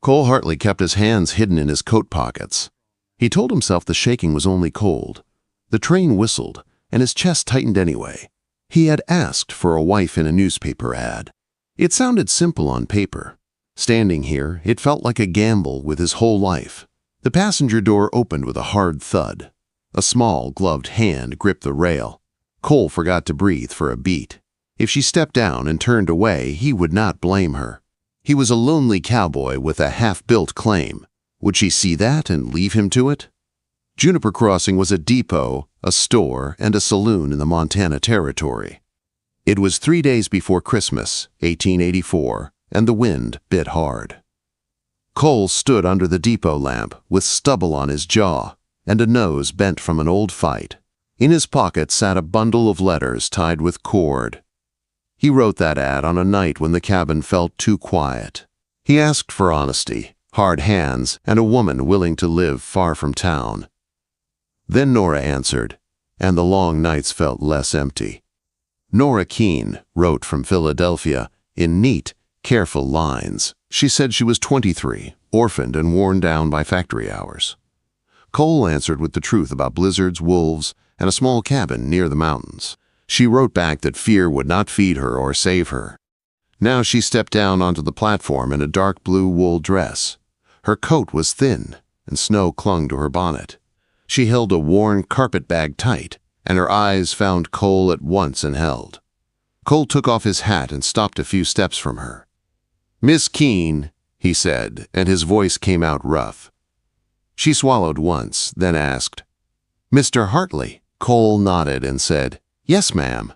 Cole Hartley kept his hands hidden in his coat pockets. He told himself the shaking was only cold. The train whistled, and his chest tightened anyway. He had asked for a wife in a newspaper ad. It sounded simple on paper. Standing here, it felt like a gamble with his whole life. The passenger door opened with a hard thud. A small, gloved hand gripped the rail. Cole forgot to breathe for a beat. If she stepped down and turned away, he would not blame her. He was a lonely cowboy with a half-built claim. Would she see that and leave him to it? Juniper Crossing was a depot, a store, and a saloon in the Montana Territory. It was 3 days before Christmas, 1884, and the wind bit hard. Cole stood under the depot lamp with stubble on his jaw and a nose bent from an old fight. In his pocket sat a bundle of letters tied with cord. He wrote that ad on a night when the cabin felt too quiet. He asked for honesty, hard hands, and a woman willing to live far from town. Then Nora answered, and the long nights felt less empty. Nora Keene wrote from Philadelphia in neat, careful lines. She said she was 23, orphaned and worn down by factory hours. Cole answered with the truth about blizzards, wolves, and a small cabin near the mountains. She wrote back that fear would not feed her or save her. Now she stepped down onto the platform in a dark blue wool dress. Her coat was thin, and snow clung to her bonnet. She held a worn carpet bag tight, and her eyes found Cole at once and held. Cole took off his hat and stopped a few steps from her. "Miss Keene," he said, and his voice came out rough. She swallowed once, then asked, "Mr. Hartley?" Cole nodded and said, "Yes, ma'am."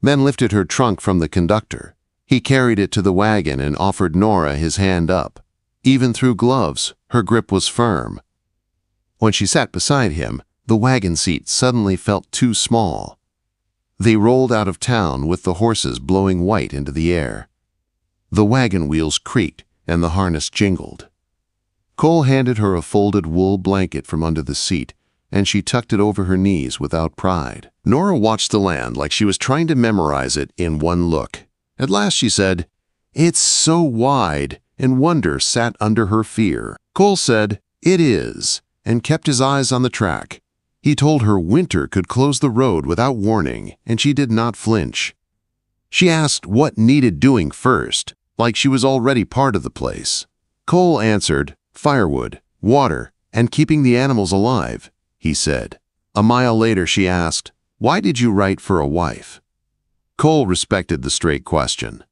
Then lifted her trunk from the conductor. He carried it to the wagon and offered Nora his hand up. Even through gloves, her grip was firm. When she sat beside him, the wagon seat suddenly felt too small. They rolled out of town with the horses blowing white into the air. The wagon wheels creaked and the harness jingled. Cole handed her a folded wool blanket from under the seat, and she tucked it over her knees without pride. Nora watched the land like she was trying to memorize it in one look. At last she said, "It's so wide," and wonder sat under her fear. Cole said, "It is," and kept his eyes on the track. He told her winter could close the road without warning, and she did not flinch. She asked what needed doing first, like she was already part of the place. Cole answered, "Firewood, water, and keeping the animals alive," he said. A mile later she asked, "Why did you write for a wife?" Cole respected the straight question.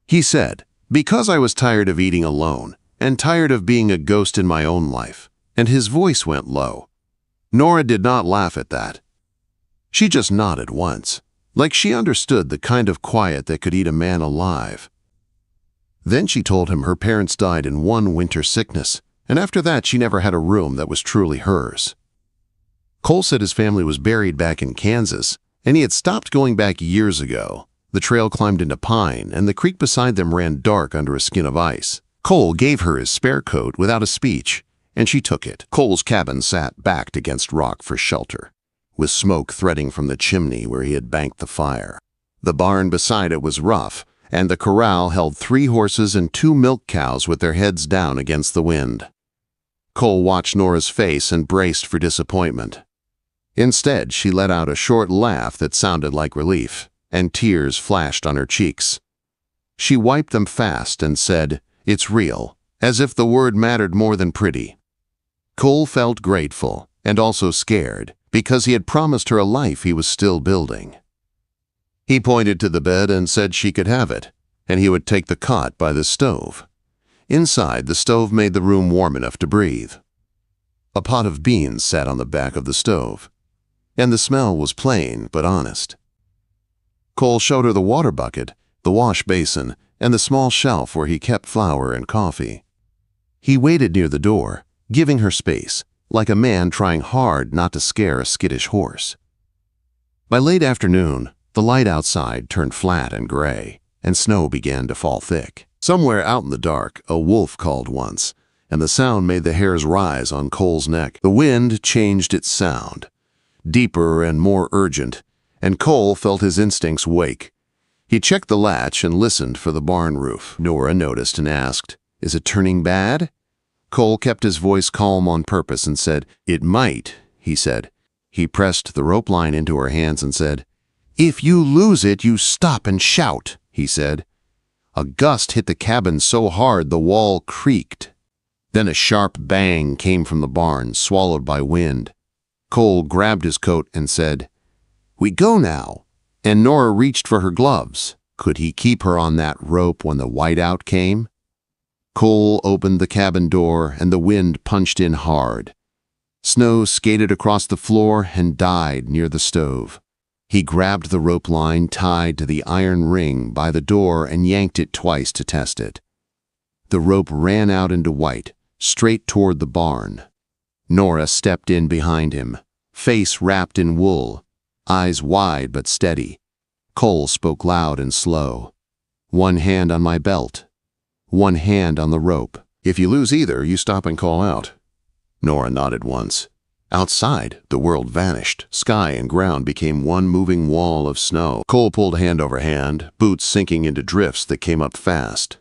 He said, "Because I was tired of eating alone, and tired of being a ghost in my own life," and his voice went low. Nora did not laugh at that. She just nodded once, like she understood the kind of quiet that could eat a man alive. Then she told him her parents died in one winter sickness, and after that she never had a room that was truly hers. Cole said his family was buried back in Kansas, and he had stopped going back years ago. The trail climbed into pine, and the creek beside them ran dark under a skin of ice. Cole gave her his spare coat without a speech, and she took it. Cole's cabin sat backed against rock for shelter, with smoke threading from the chimney where he had banked the fire. The barn beside it was rough, and the corral held 3 horses and 2 milk cows with their heads down against the wind. Cole watched Nora's face and braced for disappointment. Instead, she let out a short laugh that sounded like relief, and tears flashed on her cheeks. She wiped them fast and said, "It's real," as if the word mattered more than pretty. Cole felt grateful, and also scared, because he had promised her a life he was still building. He pointed to the bed and said she could have it, and he would take the cot by the stove. Inside, the stove made the room warm enough to breathe. A pot of beans sat on the back of the stove, and the smell was plain but honest. Cole showed her the water bucket, the wash basin, and the small shelf where he kept flour and coffee. He waited near the door, giving her space, like a man trying hard not to scare a skittish horse. By late afternoon, the light outside turned flat and gray, and snow began to fall thick. Somewhere out in the dark, a wolf called once, and the sound made the hairs rise on Cole's neck. The wind changed its sound, deeper and more urgent, and Cole felt his instincts wake. He checked the latch and listened for the barn roof. Nora noticed and asked, Is it turning bad? Cole kept his voice calm on purpose and said, "It might," he said. He pressed the rope line into her hands and said, "If you lose it, you stop and shout," he said. A gust hit the cabin so hard the wall creaked. Then a sharp bang came from the barn, swallowed by wind. Cole grabbed his coat and said, "We go now." And Nora reached for her gloves. Could he keep her on that rope when the whiteout came? Cole opened the cabin door and the wind punched in hard. Snow skated across the floor and died near the stove. He grabbed the rope line tied to the iron ring by the door and yanked it twice to test it. The rope ran out into white, straight toward the barn. Nora stepped in behind him, face wrapped in wool, eyes wide but steady. Cole spoke loud and slow. "One hand on my belt. One hand on the rope. If you lose either, you stop and call out." Nora nodded once. Outside, the world vanished. Sky and ground became one moving wall of snow. Cole pulled hand over hand, boots sinking into drifts that came up fast.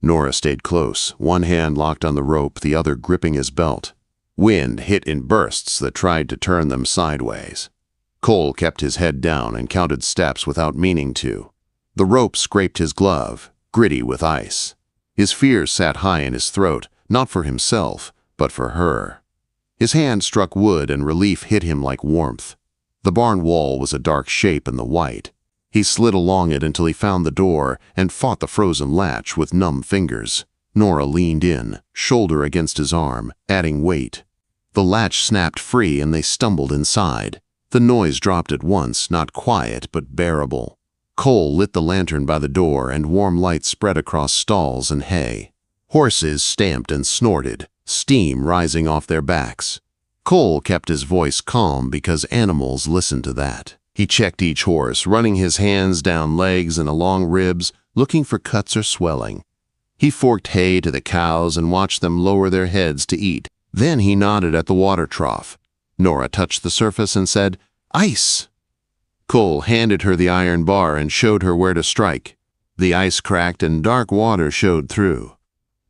Nora stayed close, one hand locked on the rope, the other gripping his belt. Wind hit in bursts that tried to turn them sideways. Cole kept his head down and counted steps without meaning to. The rope scraped his glove, gritty with ice. His fears sat high in his throat, not for himself, but for her. His hand struck wood and relief hit him like warmth. The barn wall was a dark shape in the white. He slid along it until he found the door and fought the frozen latch with numb fingers. Nora leaned in, shoulder against his arm, adding weight. The latch snapped free and they stumbled inside. The noise dropped at once, not quiet but bearable. Cole lit the lantern by the door and warm light spread across stalls and hay. Horses stamped and snorted, steam rising off their backs. Cole kept his voice calm because animals listened to that. He checked each horse, running his hands down legs and along ribs, looking for cuts or swelling. He forked hay to the cows and watched them lower their heads to eat. Then he nodded at the water trough. Nora touched the surface and said, "Ice." Cole handed her the iron bar and showed her where to strike. The ice cracked and dark water showed through.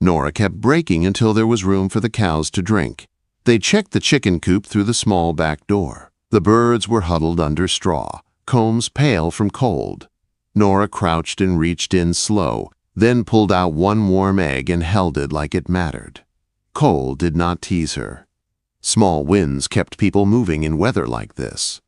Nora kept breaking until there was room for the cows to drink. They checked the chicken coop through the small back door. The birds were huddled under straw, combs pale from cold. Nora crouched and reached in slow, then pulled out one warm egg and held it like it mattered. Cole did not tease her. Small winds kept people moving in weather like this.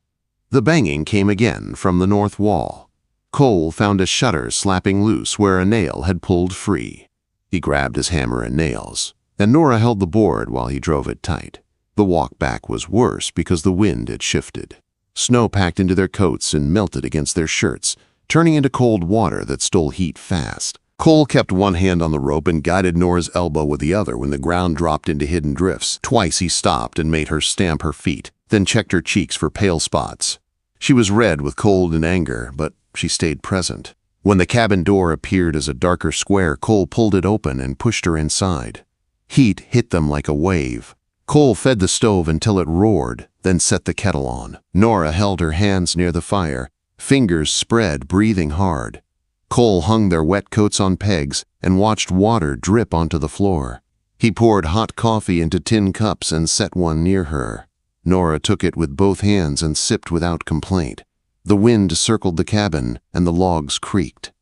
The banging came again from the north wall. Cole found a shutter slapping loose where a nail had pulled free. He grabbed his hammer and nails, and Nora held the board while he drove it tight. The walk back was worse because the wind had shifted. Snow packed into their coats and melted against their shirts, turning into cold water that stole heat fast. Cole kept one hand on the rope and guided Nora's elbow with the other when the ground dropped into hidden drifts. Twice he stopped and made her stamp her feet, then checked her cheeks for pale spots. She was red with cold and anger, but she stayed present. When the cabin door appeared as a darker square, Cole pulled it open and pushed her inside. Heat hit them like a wave. Cole fed the stove until it roared, then set the kettle on. Nora held her hands near the fire, fingers spread, breathing hard. Cole hung their wet coats on pegs and watched water drip onto the floor. He poured hot coffee into tin cups and set one near her. Nora took it with both hands and sipped without complaint. The wind circled the cabin and the logs creaked.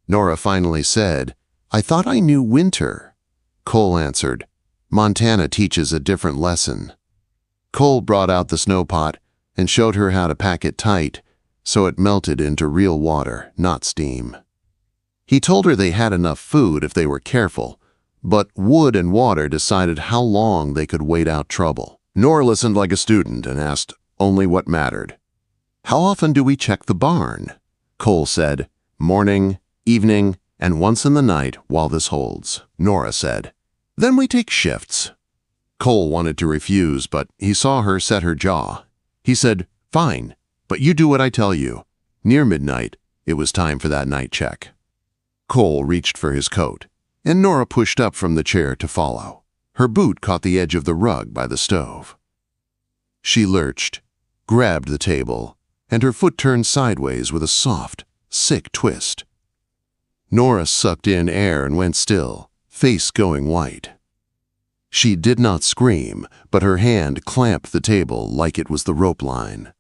Nora finally said, "I thought I knew winter." Cole answered, "Montana teaches a different lesson." Cole brought out the snow pot and showed her how to pack it tight so it melted into real water, not steam. He told her they had enough food if they were careful, but wood and water decided how long they could wait out trouble. Nora listened like a student and asked only what mattered. "How often do we check the barn?" Cole said, "Morning, evening, and once in the night while this holds." Nora said, "Then we take shifts." Cole wanted to refuse, but he saw her set her jaw. He said, "Fine, but you do what I tell you." Near midnight, it was time for that night check. Cole reached for his coat, and Nora pushed up from the chair to follow. Her boot caught the edge of the rug by the stove. She lurched, grabbed the table, and her foot turned sideways with a soft, sick twist. Nora sucked in air and went still, face going white. She did not scream, but her hand clamped the table like it was the rope line.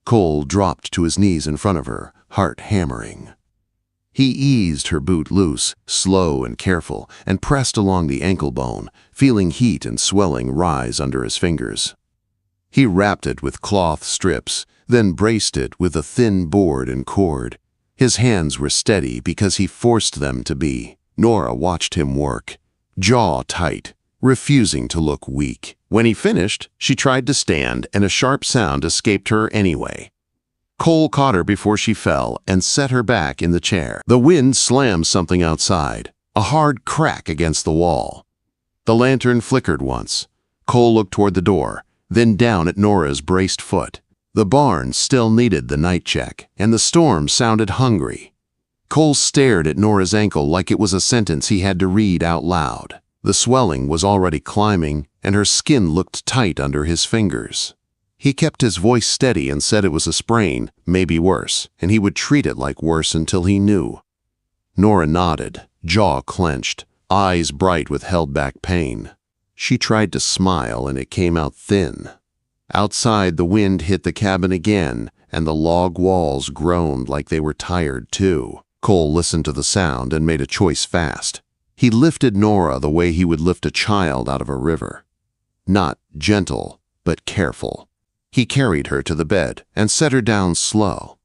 Cole dropped to his knees in front of her, heart hammering. He eased her boot loose, slow and careful, and pressed along the ankle bone, feeling heat and swelling rise under his fingers. He wrapped it with cloth strips, then braced it with a thin board and cord. His hands were steady because he forced them to be. Nora watched him work, jaw tight, refusing to look weak. When he finished, she tried to stand, and a sharp sound escaped her anyway. Cole caught her before she fell and set her back in the chair. The wind slammed something outside, a hard crack against the wall. The lantern flickered once. Cole looked toward the door, then down at Nora's braced foot. The barn still needed the night check, and the storm sounded hungry. Cole stared at Nora's ankle like it was a sentence he had to read out loud. The swelling was already climbing, and her skin looked tight under his fingers. He kept his voice steady and said it was a sprain, maybe worse, and he would treat it like worse until he knew. Nora nodded, jaw clenched, eyes bright with held-back pain. She tried to smile, and it came out thin. Outside, the wind hit the cabin again, and the log walls groaned like they were tired too. Cole listened to the sound and made a choice fast. He lifted Nora the way he would lift a child out of a river. Not gentle, but careful. He carried her to the bed and set her down slow.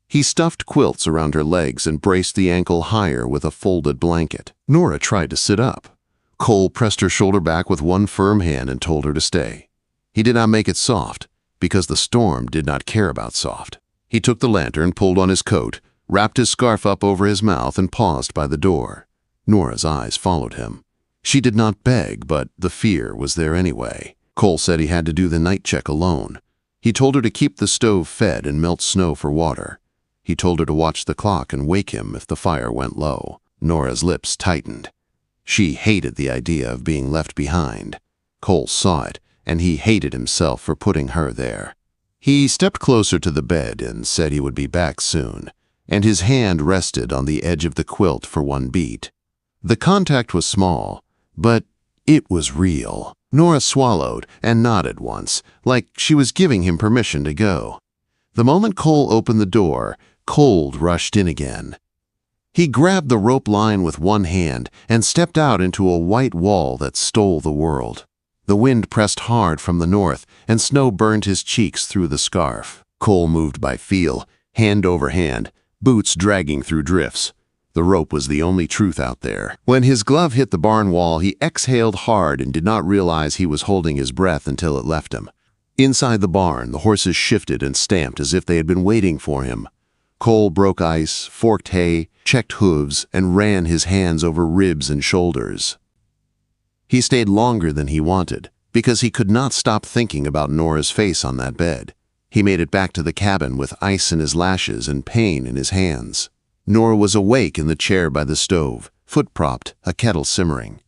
He stuffed quilts around her legs and braced the ankle higher with a folded blanket. Nora tried to sit up. Cole pressed her shoulder back with one firm hand and told her to stay. He did not make it soft, because the storm did not care about soft. He took the lantern, pulled on his coat, wrapped his scarf up over his mouth, and paused by the door. Nora's eyes followed him. She did not beg, but the fear was there anyway. Cole said he had to do the night check alone. He told her to keep the stove fed and melt snow for water. He told her to watch the clock and wake him if the fire went low. Nora's lips tightened. She hated the idea of being left behind. Cole saw it, and he hated himself for putting her there. He stepped closer to the bed and said he would be back soon, and his hand rested on the edge of the quilt for one beat. The contact was small, but it was real. Nora swallowed and nodded once, like she was giving him permission to go. The moment Cole opened the door, cold rushed in again. He grabbed the rope line with one hand and stepped out into a white wall that stole the world. The wind pressed hard from the north, and snow burned his cheeks through the scarf. Cole moved by feel, hand over hand, boots dragging through drifts. The rope was the only truth out there. When his glove hit the barn wall, he exhaled hard and did not realize he was holding his breath until it left him. Inside the barn, the horses shifted and stamped as if they had been waiting for him. Cole broke ice, forked hay, checked hooves, and ran his hands over ribs and shoulders. He stayed longer than he wanted, because he could not stop thinking about Nora's face on that bed. He made it back to the cabin with ice in his lashes and pain in his hands. Nora was awake in the chair by the stove, foot-propped, a kettle simmering.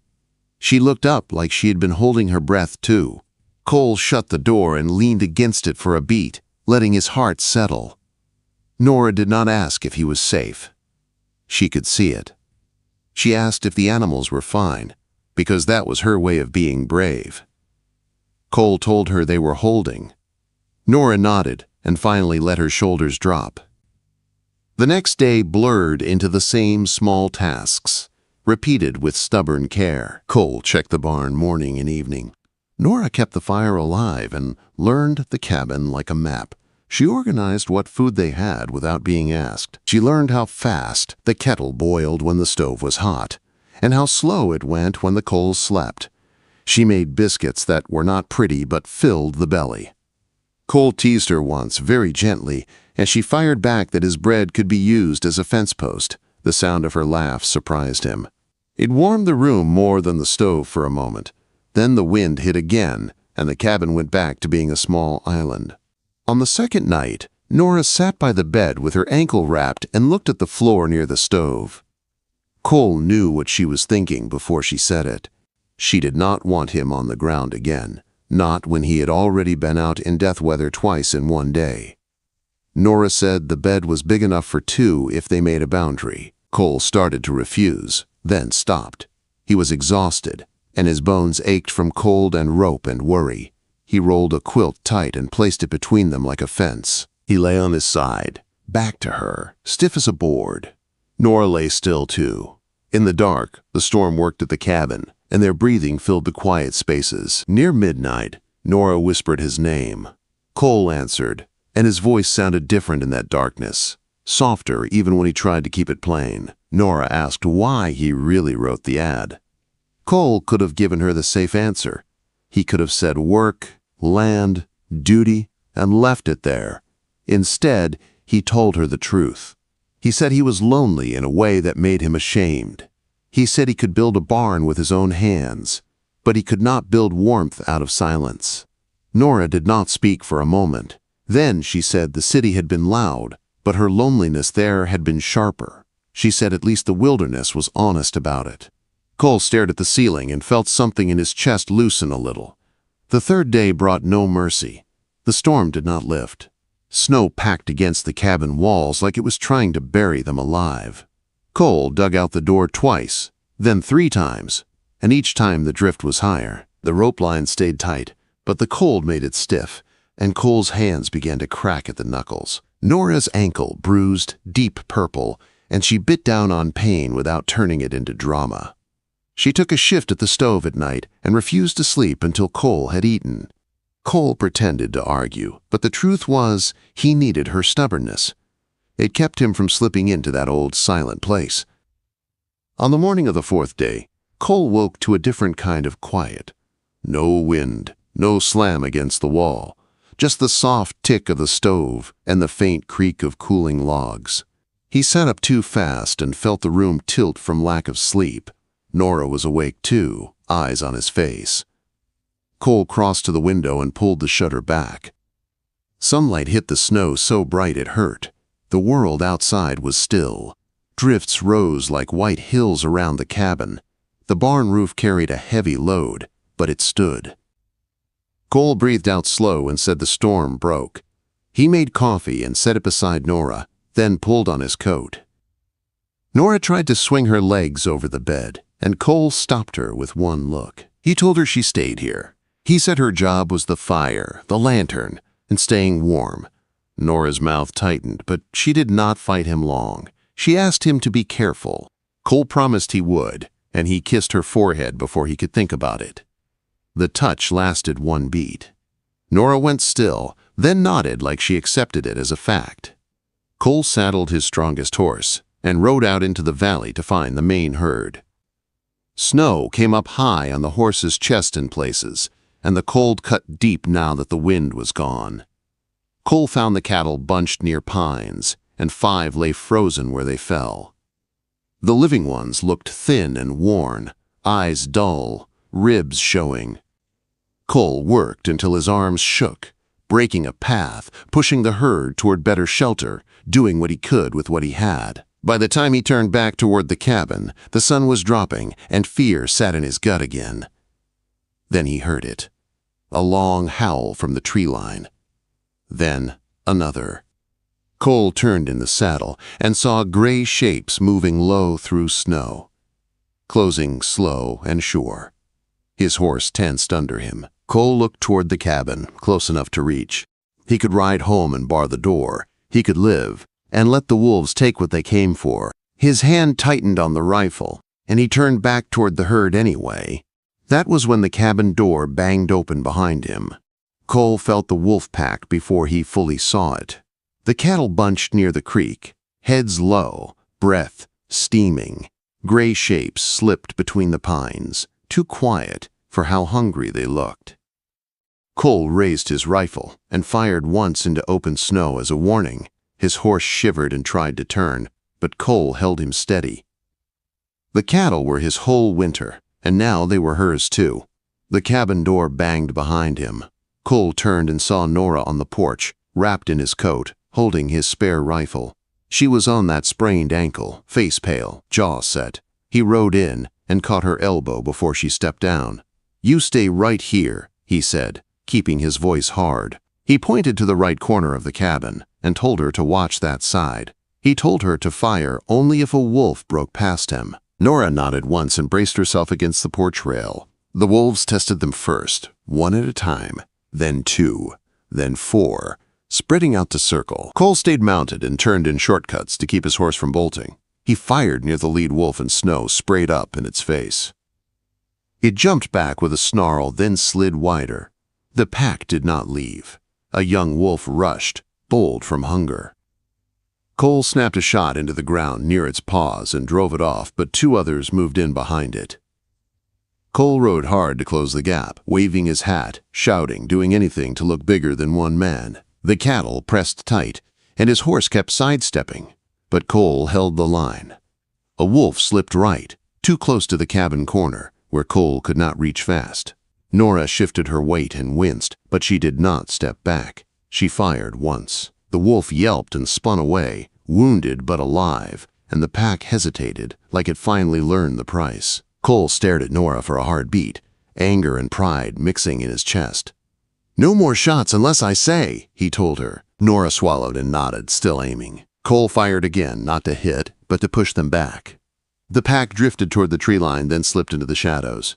She looked up like she had been holding her breath too. Cole shut the door and leaned against it for a beat, letting his heart settle. Nora did not ask if he was safe. She could see it. She asked if the animals were fine, because that was her way of being brave. Cole told her they were holding. Nora nodded and finally let her shoulders drop. The next day blurred into the same small tasks, repeated with stubborn care. Cole checked the barn morning and evening. Nora kept the fire alive and learned the cabin like a map. She organized what food they had without being asked. She learned how fast the kettle boiled when the stove was hot, and how slow it went when the coals slept. She made biscuits that were not pretty but filled the belly. Cole teased her once, very gently, and she fired back that his bread could be used as a fence post. The sound of her laugh surprised him. It warmed the room more than the stove for a moment. Then the wind hit again, and the cabin went back to being a small island. On the second night, Nora sat by the bed with her ankle wrapped and looked at the floor near the stove. Cole knew what she was thinking before she said it. She did not want him on the ground again, not when he had already been out in death weather twice in one day. Nora said the bed was big enough for two if they made a boundary. Cole started to refuse, then stopped. He was exhausted, and his bones ached from cold and rope and worry. He rolled a quilt tight and placed it between them like a fence. He lay on his side, back to her, stiff as a board. Nora lay still too. In the dark, the storm worked at the cabin, and their breathing filled the quiet spaces. Near midnight, Nora whispered his name. Cole answered, and his voice sounded different in that darkness, softer even when he tried to keep it plain. Nora asked why he really wrote the ad. Cole could have given her the safe answer. He could have said work, land, duty, and left it there. Instead, he told her the truth. He said he was lonely in a way that made him ashamed. He said he could build a barn with his own hands, but he could not build warmth out of silence. Nora did not speak for a moment. Then she said the city had been loud, but her loneliness there had been sharper. She said at least the wilderness was honest about it. Cole stared at the ceiling and felt something in his chest loosen a little. The third day brought no mercy. The storm did not lift. Snow packed against the cabin walls like it was trying to bury them alive. Cole dug out the door twice, then 3 times, and each time the drift was higher. The rope line stayed tight, but the cold made it stiff, and Cole's hands began to crack at the knuckles. Nora's ankle bruised, deep purple, and she bit down on pain without turning it into drama. She took a shift at the stove at night and refused to sleep until Cole had eaten. Cole pretended to argue, but the truth was he needed her stubbornness. It kept him from slipping into that old silent place. On the morning of the 4th day, Cole woke to a different kind of quiet. No wind, no slam against the wall, just the soft tick of the stove and the faint creak of cooling logs. He sat up too fast and felt the room tilt from lack of sleep. Nora was awake too, eyes on his face. Cole crossed to the window and pulled the shutter back. Sunlight hit the snow so bright it hurt. The world outside was still. Drifts rose like white hills around the cabin. The barn roof carried a heavy load, but it stood. Cole breathed out slow and said the storm broke. He made coffee and set it beside Nora, then pulled on his coat. Nora tried to swing her legs over the bed, and Cole stopped her with one look. He told her she stayed here. He said her job was the fire, the lantern, and staying warm. Nora's mouth tightened, but she did not fight him long. She asked him to be careful. Cole promised he would, and he kissed her forehead before he could think about it. The touch lasted 1 beat. Nora went still, then nodded like she accepted it as a fact. Cole saddled his strongest horse and rode out into the valley to find the main herd. Snow came up high on the horse's chest in places, and the cold cut deep now that the wind was gone. Cole found the cattle bunched near pines, and 5 lay frozen where they fell. The living ones looked thin and worn, eyes dull, ribs showing. Cole worked until his arms shook, breaking a path, pushing the herd toward better shelter, doing what he could with what he had. By the time he turned back toward the cabin, the sun was dropping, and fear sat in his gut again. Then he heard it. A long howl from the tree line. Then another. Cole turned in the saddle and saw gray shapes moving low through snow, closing slow and sure. His horse tensed under him. Cole looked toward the cabin, close enough to reach. He could ride home and bar the door. He could live and let the wolves take what they came for. His hand tightened on the rifle, and he turned back toward the herd anyway. That was when the cabin door banged open behind him. Cole felt the wolf pack before he fully saw it. The cattle bunched near the creek, heads low, breath steaming. Gray shapes slipped between the pines, too quiet for how hungry they looked. Cole raised his rifle and fired once into open snow as a warning. His horse shivered and tried to turn, but Cole held him steady. The cattle were his whole winter, and now they were hers too. The cabin door banged behind him. Cole turned and saw Nora on the porch, wrapped in his coat, holding his spare rifle. She was on that sprained ankle, face pale, jaw set. He rode in and caught her elbow before she stepped down. "You stay right here," he said, keeping his voice hard. He pointed to the right corner of the cabin and told her to watch that side. He told her to fire only if a wolf broke past him. Nora nodded once and braced herself against the porch rail. The wolves tested them first, one at a time, then two, then four, spreading out to circle. Cole stayed mounted and turned in shortcuts to keep his horse from bolting. He fired near the lead wolf and snow sprayed up in its face. It jumped back with a snarl, then slid wider. The pack did not leave. A young wolf rushed, bold from hunger. Cole snapped a shot into the ground near its paws and drove it off, but two others moved in behind it. Cole rode hard to close the gap, waving his hat, shouting, doing anything to look bigger than one man. The cattle pressed tight, and his horse kept sidestepping, but Cole held the line. A wolf slipped right, too close to the cabin corner, where Cole could not reach fast. Nora shifted her weight and winced, but she did not step back. She fired once. The wolf yelped and spun away, wounded but alive, and the pack hesitated, like it finally learned the price. Cole stared at Nora for a hard beat, anger and pride mixing in his chest. "No more shots unless I say," he told her. Nora swallowed and nodded, still aiming. Cole fired again, not to hit, but to push them back. The pack drifted toward the tree line, then slipped into the shadows.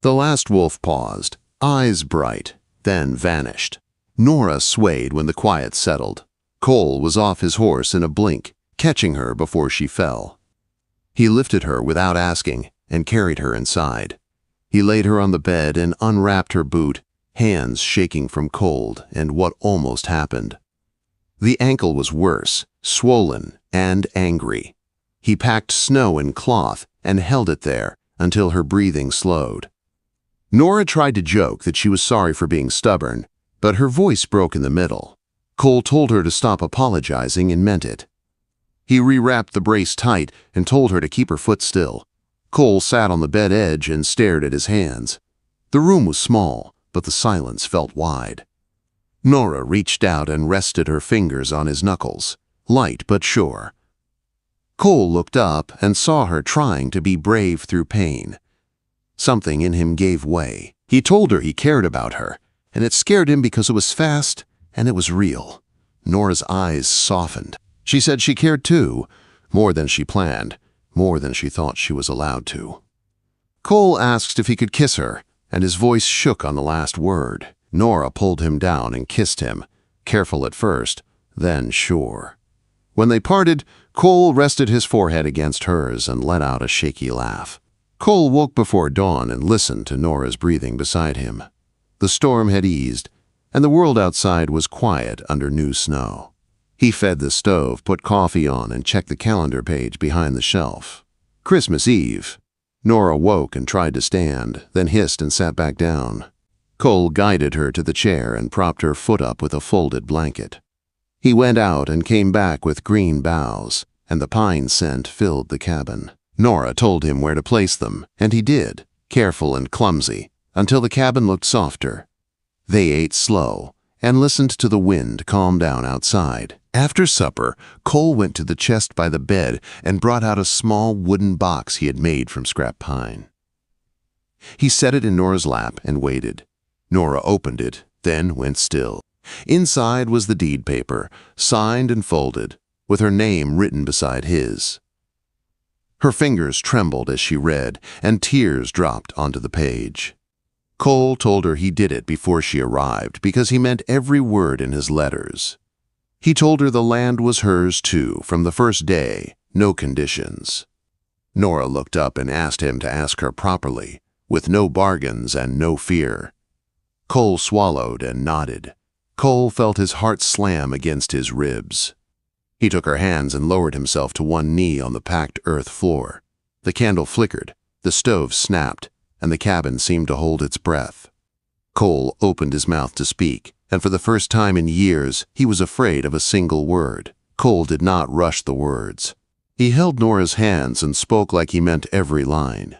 The last wolf paused, eyes bright, then vanished. Nora swayed when the quiet settled. Cole was off his horse in a blink, catching her before she fell. He lifted her without asking and carried her inside. He laid her on the bed and unwrapped her boot, hands shaking from cold and what almost happened. The ankle was worse, swollen and angry. He packed snow in cloth and held it there until her breathing slowed. Nora tried to joke that she was sorry for being stubborn, but her voice broke in the middle. Cole told her to stop apologizing and meant it. He rewrapped the brace tight and told her to keep her foot still. Cole sat on the bed edge and stared at his hands. The room was small, but the silence felt wide. Nora reached out and rested her fingers on his knuckles, light but sure. Cole looked up and saw her trying to be brave through pain. Something in him gave way. He told her he cared about her, and it scared him because it was fast and it was real. Nora's eyes softened. She said she cared too, more than she planned, more than she thought she was allowed to. Cole asked if he could kiss her, and his voice shook on the last word. Nora pulled him down and kissed him, careful at first, then sure. When they parted, Cole rested his forehead against hers and let out a shaky laugh. Cole woke before dawn and listened to Nora's breathing beside him. The storm had eased, and the world outside was quiet under new snow. He fed the stove, put coffee on, and checked the calendar page behind the shelf. Christmas Eve. Nora woke and tried to stand, then hissed and sat back down. Cole guided her to the chair and propped her foot up with a folded blanket. He went out and came back with green boughs, and the pine scent filled the cabin. Nora told him where to place them, and he did, careful and clumsy, until the cabin looked softer. They ate slow and listened to the wind calm down outside. After supper, Cole went to the chest by the bed and brought out a small wooden box he had made from scrap pine. He set it in Nora's lap and waited. Nora opened it, then went still. Inside was the deed paper, signed and folded, with her name written beside his. Her fingers trembled as she read, and tears dropped onto the page. Cole told her he did it before she arrived because he meant every word in his letters. He told her the land was hers too, from the first day, no conditions. Nora looked up and asked him to ask her properly, with no bargains and no fear. Cole swallowed and nodded. Cole felt his heart slam against his ribs. He took her hands and lowered himself to one knee on the packed earth floor. The candle flickered, the stove snapped, and the cabin seemed to hold its breath. Cole opened his mouth to speak, and for the first time in years, he was afraid of a single word. Cole did not rush the words. He held Nora's hands and spoke like he meant every line.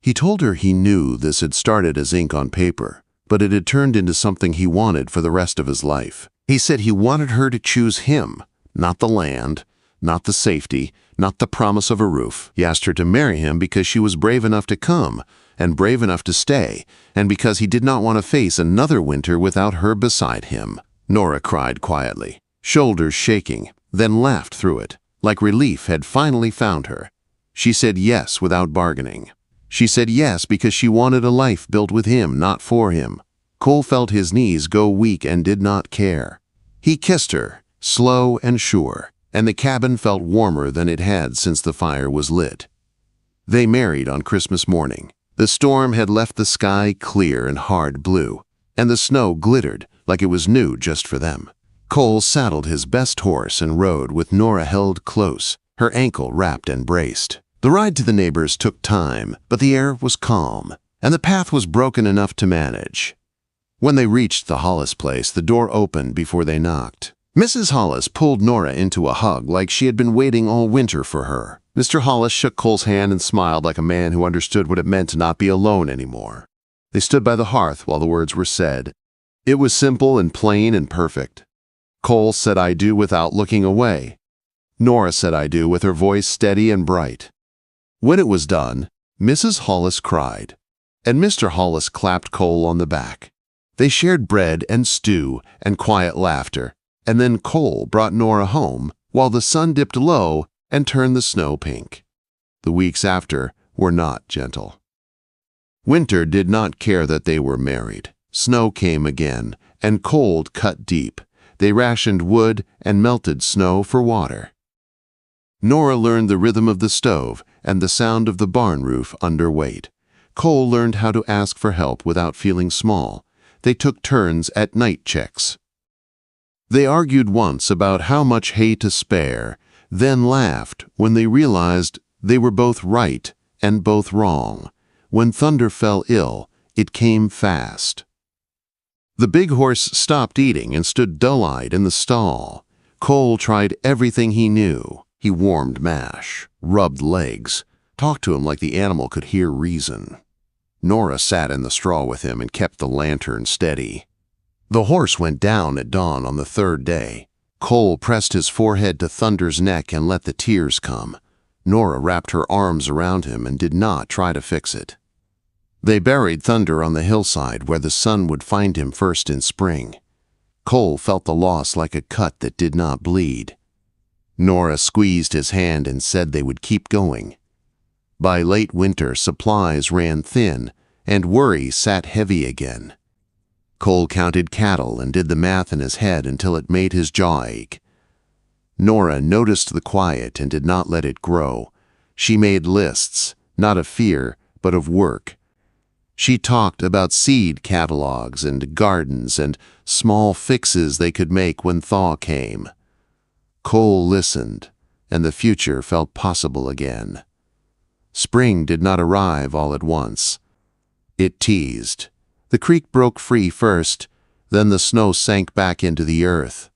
He told her he knew this had started as ink on paper, but it had turned into something he wanted for the rest of his life. He said he wanted her to choose him, not the land, not the safety, not the promise of a roof. He asked her to marry him because she was brave enough to come, and brave enough to stay, and because he did not want to face another winter without her beside him. Nora cried quietly, shoulders shaking, then laughed through it, like relief had finally found her. She said yes without bargaining. She said yes because she wanted a life built with him, not for him. Cole felt his knees go weak and did not care. He kissed her, slow and sure, and the cabin felt warmer than it had since the fire was lit. They married on Christmas morning. The storm had left the sky clear and hard blue, and the snow glittered like it was new just for them. Cole saddled his best horse and rode with Nora held close, her ankle wrapped and braced. The ride to the neighbors took time, but the air was calm, and the path was broken enough to manage. When they reached the Hollis place, the door opened before they knocked. Mrs. Hollis pulled Nora into a hug like she had been waiting all winter for her. Mr. Hollis shook Cole's hand and smiled like a man who understood what it meant to not be alone anymore. They stood by the hearth while the words were said. It was simple and plain and perfect. Cole said I do without looking away. Nora said I do with her voice steady and bright. When it was done, Mrs. Hollis cried, and Mr. Hollis clapped Cole on the back. They shared bread and stew and quiet laughter, and then Cole brought Nora home while the sun dipped low and turned the snow pink. The weeks after were not gentle. Winter did not care that they were married. Snow came again, and cold cut deep. They rationed wood and melted snow for water. Nora learned the rhythm of the stove and the sound of the barn roof under weight. Cole learned how to ask for help without feeling small. They took turns at night checks. They argued once about how much hay to spare, then laughed when they realized they were both right and both wrong. When thunder fell ill, it came fast. The big horse stopped eating and stood dull-eyed in the stall. Cole tried everything he knew. He warmed mash, rubbed legs, talked to him like the animal could hear reason. Nora sat in the straw with him and kept the lantern steady. The horse went down at dawn on the third day. Cole pressed his forehead to Thunder's neck and let the tears come. Nora wrapped her arms around him and did not try to fix it. They buried Thunder on the hillside where the sun would find him first in spring. Cole felt the loss like a cut that did not bleed. Nora squeezed his hand and said they would keep going. By late winter, supplies ran thin, and worry sat heavy again. Cole counted cattle and did the math in his head until it made his jaw ache. Nora noticed the quiet and did not let it grow. She made lists, not of fear, but of work. She talked about seed catalogs and gardens and small fixes they could make when thaw came. Cole listened, and the future felt possible again. Spring did not arrive all at once. It teased. The creek broke free first, then the snow sank back into the earth.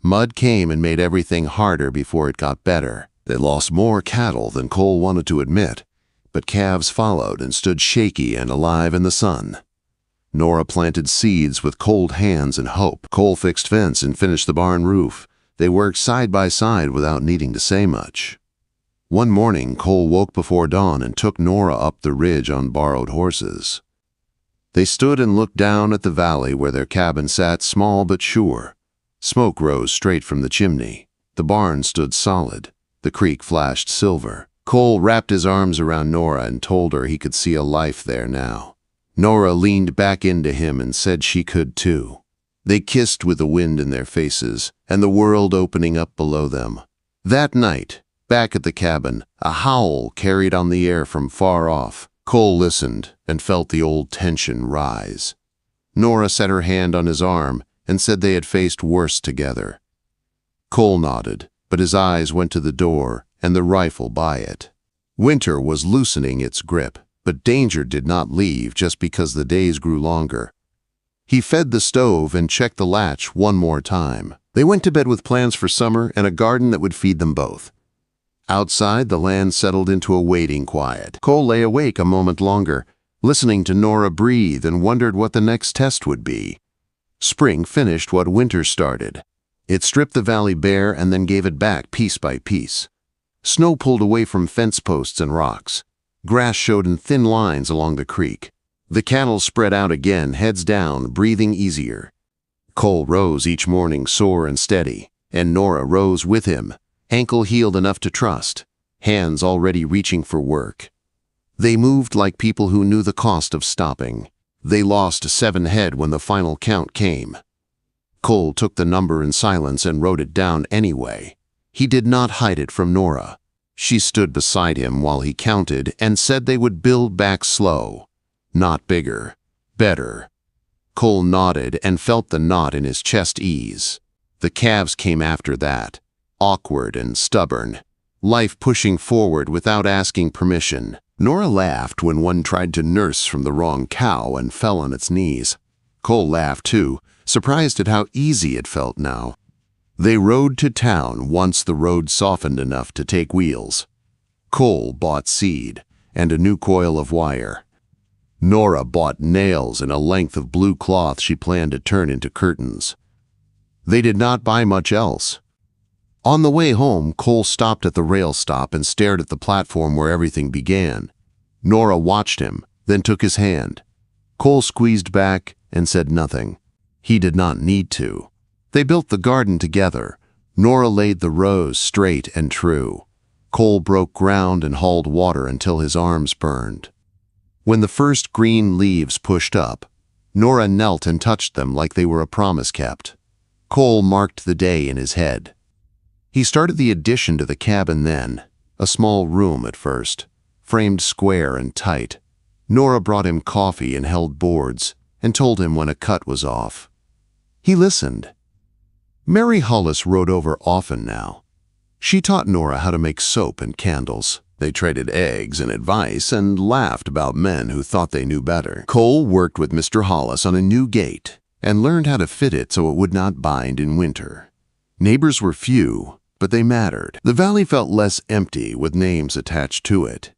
Mud came and made everything harder before it got better. They lost more cattle than Cole wanted to admit, but calves followed and stood shaky and alive in the sun. Nora planted seeds with cold hands and hope. Cole fixed fence and finished the barn roof. They worked side by side without needing to say much. One morning, Cole woke before dawn and took Nora up the ridge on borrowed horses. They stood and looked down at the valley where their cabin sat small but sure. Smoke rose straight from the chimney. The barn stood solid. The creek flashed silver. Cole wrapped his arms around Nora and told her he could see a life there now. Nora leaned back into him and said she could too. They kissed with the wind in their faces and the world opening up below them. That night, back at the cabin, a howl carried on the air from far off. Cole listened and felt the old tension rise. Nora set her hand on his arm and said they had faced worse together. Cole nodded, but his eyes went to the door and the rifle by it. Winter was loosening its grip, but danger did not leave just because the days grew longer. He fed the stove and checked the latch one more time. They went to bed with plans for summer and a garden that would feed them both. Outside, the land settled into a waiting quiet. Cole lay awake a moment longer, listening to Nora breathe, and wondered what the next test would be. Spring finished what winter started. It stripped the valley bare and then gave it back piece by piece. Snow pulled away from fence posts and rocks. Grass showed in thin lines along the creek. The cattle spread out again, heads down, breathing easier. Cole rose each morning sore and steady. and Nora rose with him, ankle healed enough to trust, hands already reaching for work. They moved like people who knew the cost of stopping. They lost 7 head when the final count came. Cole took the number in silence and wrote it down anyway. He did not hide it from Nora. She stood beside him while he counted and said they would build back slow. Not bigger, better. Cole nodded and felt the knot in his chest ease. The calves came after that, awkward and stubborn, life pushing forward without asking permission. Nora laughed when one tried to nurse from the wrong cow and fell on its knees. Cole laughed too, surprised at how easy it felt now. They rode to town once the road softened enough to take wheels. Cole bought seed and a new coil of wire. Nora bought nails and a length of blue cloth she planned to turn into curtains. They did not buy much else. On the way home, Cole stopped at the rail stop and stared at the platform where everything began. Nora watched him, then took his hand. Cole squeezed back and said nothing. He did not need to. They built the garden together. Nora laid the rows straight and true. Cole broke ground and hauled water until his arms burned. When the first green leaves pushed up, Nora knelt and touched them like they were a promise kept. Cole marked the day in his head. He started the addition to the cabin then, a small room at first, framed square and tight. Nora brought him coffee and held boards and told him when a cut was off. He listened. Mary Hollis rode over often now. She taught Nora how to make soap and candles. They traded eggs and advice and laughed about men who thought they knew better. Cole worked with Mr. Hollis on a new gate and learned how to fit it so it would not bind in winter. Neighbors were few, but they mattered. The valley felt less empty with names attached to it.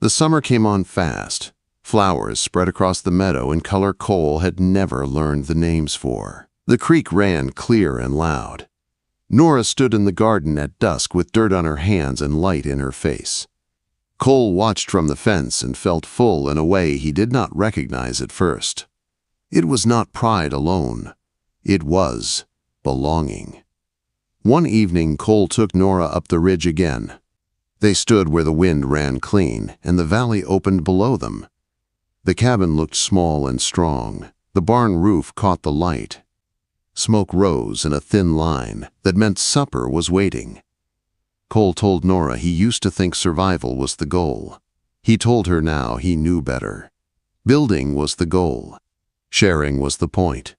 The summer came on fast. Flowers spread across the meadow in color Cole had never learned the names for. The creek ran clear and loud. Nora stood in the garden at dusk with dirt on her hands and light in her face. Cole watched from the fence and felt full in a way he did not recognize at first. It was not pride alone. It was belonging. One evening, Cole took Nora up the ridge again. They stood where the wind ran clean and the valley opened below them. The cabin looked small and strong. The barn roof caught the light. Smoke rose in a thin line that meant supper was waiting. Cole told Nora he used to think survival was the goal. He told her now he knew better. Building was the goal. Sharing was the point.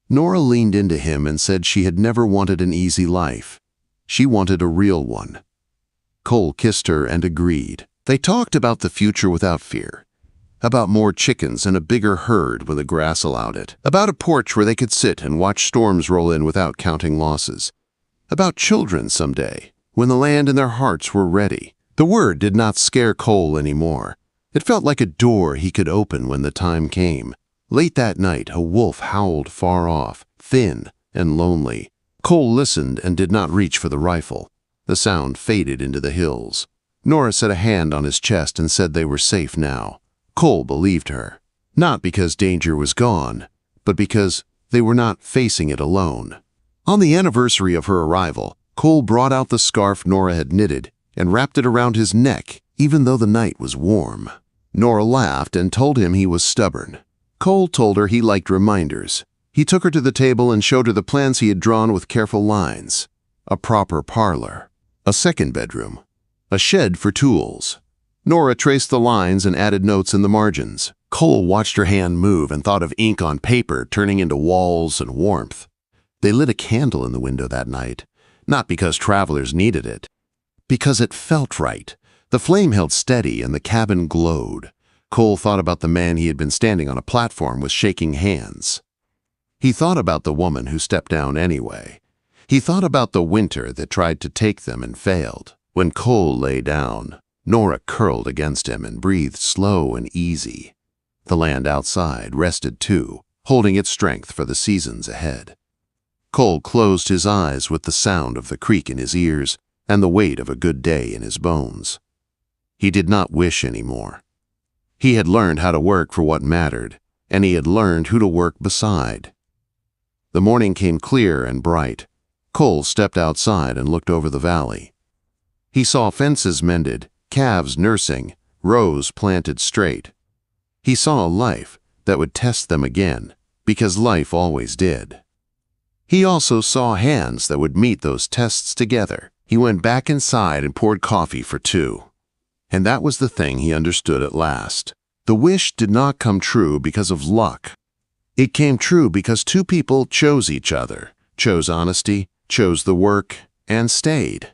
Nora leaned into him and said she had never wanted an easy life. She wanted a real one. Cole kissed her and agreed. They talked about the future without fear. About more chickens and a bigger herd when the grass allowed it. About a porch where they could sit and watch storms roll in without counting losses. About children someday, when the land and their hearts were ready. The word did not scare Cole anymore. It felt like a door he could open when the time came. Late that night, a wolf howled far off, thin and lonely. Cole listened and did not reach for the rifle. The sound faded into the hills. Nora set a hand on his chest and said they were safe now. Cole believed her, not because danger was gone, but because they were not facing it alone. On the anniversary of her arrival, Cole brought out the scarf Nora had knitted and wrapped it around his neck, even though the night was warm. Nora laughed and told him he was stubborn. Cole told her he liked reminders. He took her to the table and showed her the plans he had drawn with careful lines. A proper parlor, a second bedroom, a shed for tools. Nora traced the lines and added notes in the margins. Cole watched her hand move and thought of ink on paper turning into walls and warmth. They lit a candle in the window that night, not because travelers needed it, because it felt right. The flame held steady and the cabin glowed. Cole thought about the man he had been standing on a platform with shaking hands. He thought about the woman who stepped down anyway. He thought about the winter that tried to take them and failed. When Cole lay down, Nora curled against him and breathed slow and easy. The land outside rested too, holding its strength for the seasons ahead. Cole closed his eyes with the sound of the creek in his ears and the weight of a good day in his bones. He did not wish anymore. He had learned how to work for what mattered, and he had learned who to work beside. The morning came clear and bright. Cole stepped outside and looked over the valley. He saw fences mended, calves nursing, rows planted straight. He saw a life that would test them again, because life always did. He also saw hands that would meet those tests together. He went back inside and poured coffee for two. And that was the thing he understood at last. The wish did not come true because of luck. It came true because two people chose each other, chose honesty, chose the work, and stayed.